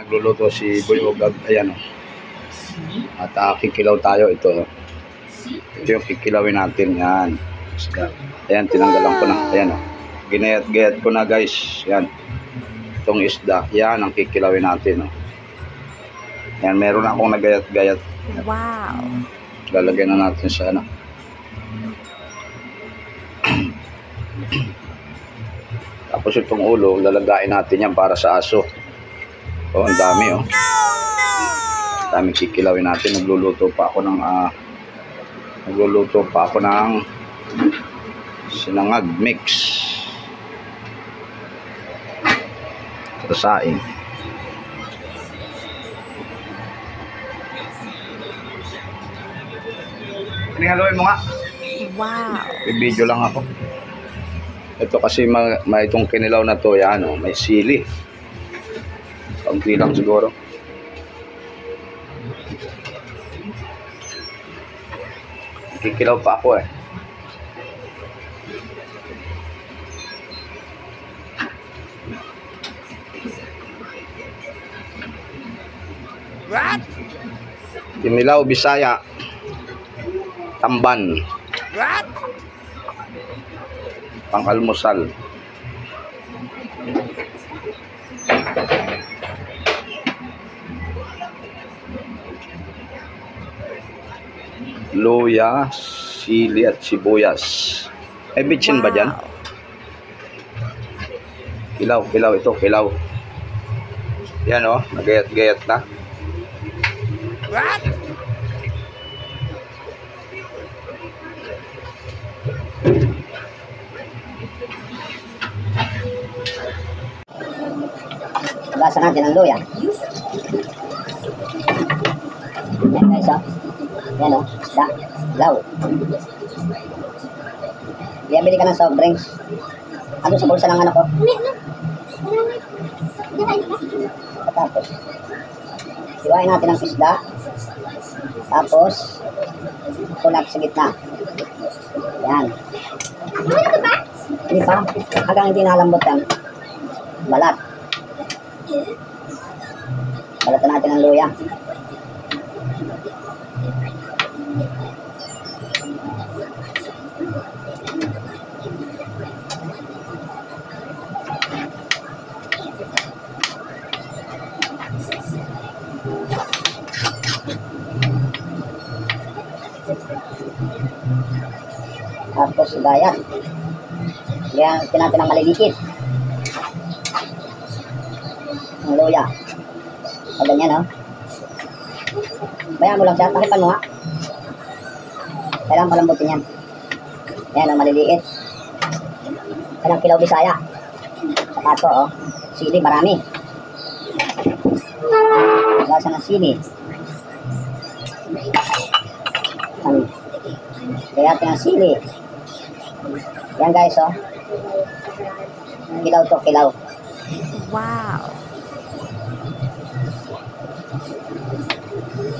Nagluluto si Boy Ugag. Ayan o. At kikilaw tayo. Ito. Ito yung kikilawin natin. Yan. Ayan, tinanggalan ko na. Ayan o. Ginayat-gayat ko na guys. Yan. Itong isda. Yan ang kikilawin natin o. Yan, meron akong nagayat-gayat. Wow. Lalagyan na natin sa ano. Tapos itong ulo, lalagain natin yan para sa aso. Oh, ang dami oh. Daming kikilawin natin. Nagluluto pa ako ng sinangag mix. Sasaing. Hinaluin mo nga. Wow. May video lang ako. Ito kasi may itong kinilaw na to, yan oh, may sili. Kaunti lang siguro. Kikilaw pa ako eh. What? Kinilaw Bisaya. Tamban. What? Pang-almusal. Luya, sili at sibuyas. May bitsin ba dyan? Kilaw ito, kilaw. Yan o, nagayat-gayat na. What? Basa natin ang luya. Yan guys o. Yan o. Law. Bili ka ng soft drinks. Ano sa bulsa ng anak ko? Tapos, iwain natin ang isda. Tapos, kulak sa gitna. Yan. Hindi pa. Hanggang hindi nalambot yan. Balat. Balatan natin ang luya. Tapos gayat. Yan, natin ang malilikit. Ang luya. O ganyan, no? Bayaan mo lang siya. Takipan mo, ha? Kailangan palambutin yan. Yan, ang maliliit. Kailangan kilaw Bisaya. Sapato, oh. Sili, marami. Gasa ng sili. Gayatin ang sili. Yan, guys, oh. Kilaw to, kilaw. Wow.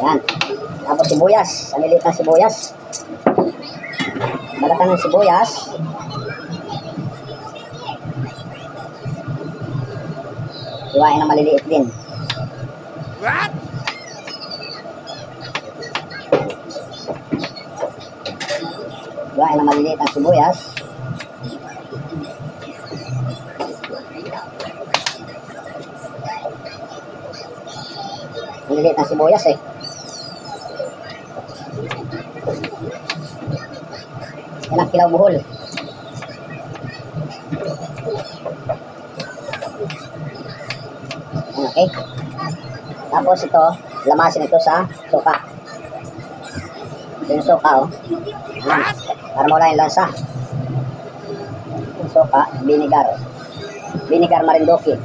Yan. Tapos sibuyas. Ang lilit ng sibuyas. Balatan ng sibuyas. Iwain na maliliit din. What? Iwain na maliliit ang sibuyas. Maliliit ang sibuyas eh. Yan ang kilaw buhol. Okay. Tapos ito, lamasin ito sa suka. Ito yung suka, oh. Yan. Para mawala yung lansa. Yung suka, vinegar. Vinegar Marindoki.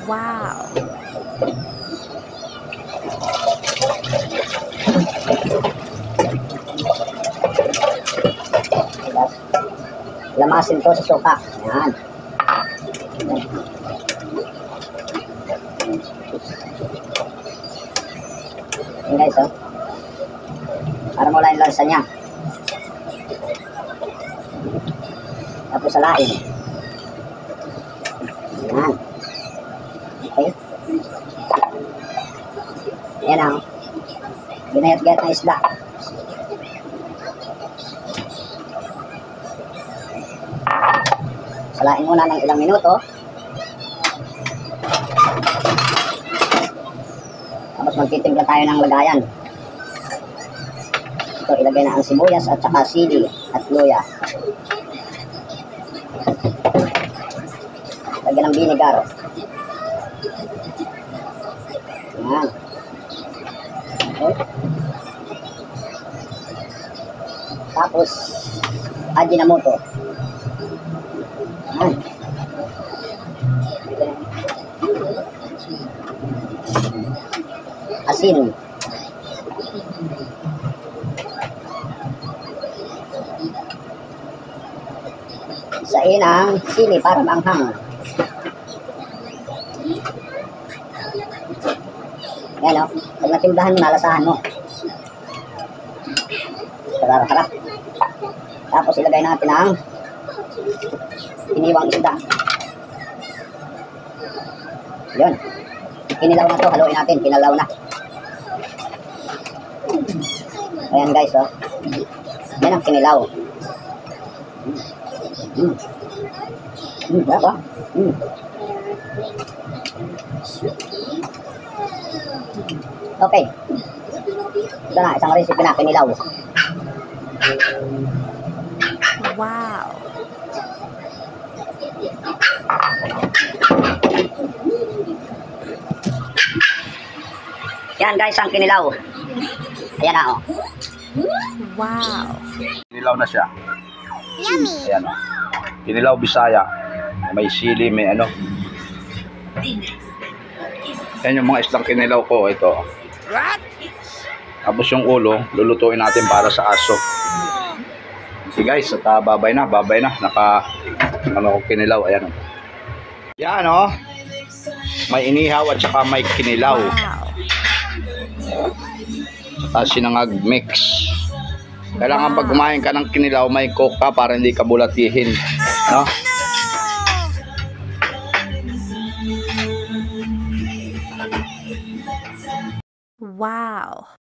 Wow. Lamasin to sa suka. Yan. Yan guys, oh. Para mawala yung lansa niya. Tapos salain. Yan. Okay. Yan ang ginayat-gayat na isda. Salain muna ng ilang minuto. Tapos magtitimpla tayo ng lagayan. Ito, ilagay na ang sibuyas at saka sili at luya. Lagyan ng vinegar. Yan. Okay. Tapos, Ajinomoto. Yan. Asin. Isain ang sili para maanghang. Yan o. Pag natimplahan mo, nalasahan mo. Sarap-sarap. Tapos ilagay natin ang iniwang isda. Yun. Kinilaw na to. Haluin natin. Kinalaw na. Ayan guys, oh. Yan ang kinilaw. Sarap, oh. Okay. Ito na, isang recipe na, kinilaw. Wow. Yan guys, ang kinilaw. Ayan na, oh. Wow. Kinilaw na siya. Yummy. Ayan o. Kinilaw Bisaya. May sili, may ano. Yan yung mga islang kinilaw ko. Ito. What? Tapos yung ulo, lulutuin natin para sa aso. Okay guys, at babay na. Naka, ano ko kinilaw. Ayan o. Yan o. May inihaw at saka may kinilaw. Wow. Saka sinangag mix. Kailangan pag kumain ka ng kinilaw, may coke ka para hindi ka bulatihin. No? Wow.